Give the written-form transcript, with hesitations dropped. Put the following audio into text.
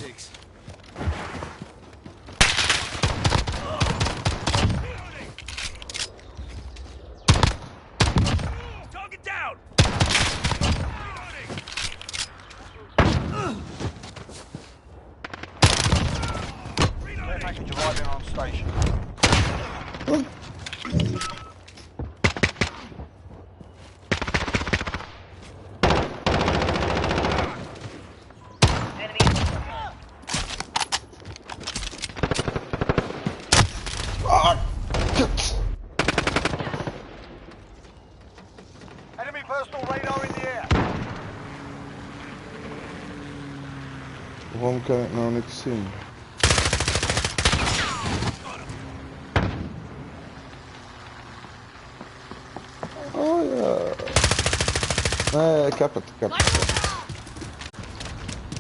tactics. Target down. Care package arriving on station. Enemy personal radar in the air. Waarom kan ik nou niks zien? Oh ja. Nee, ik heb het.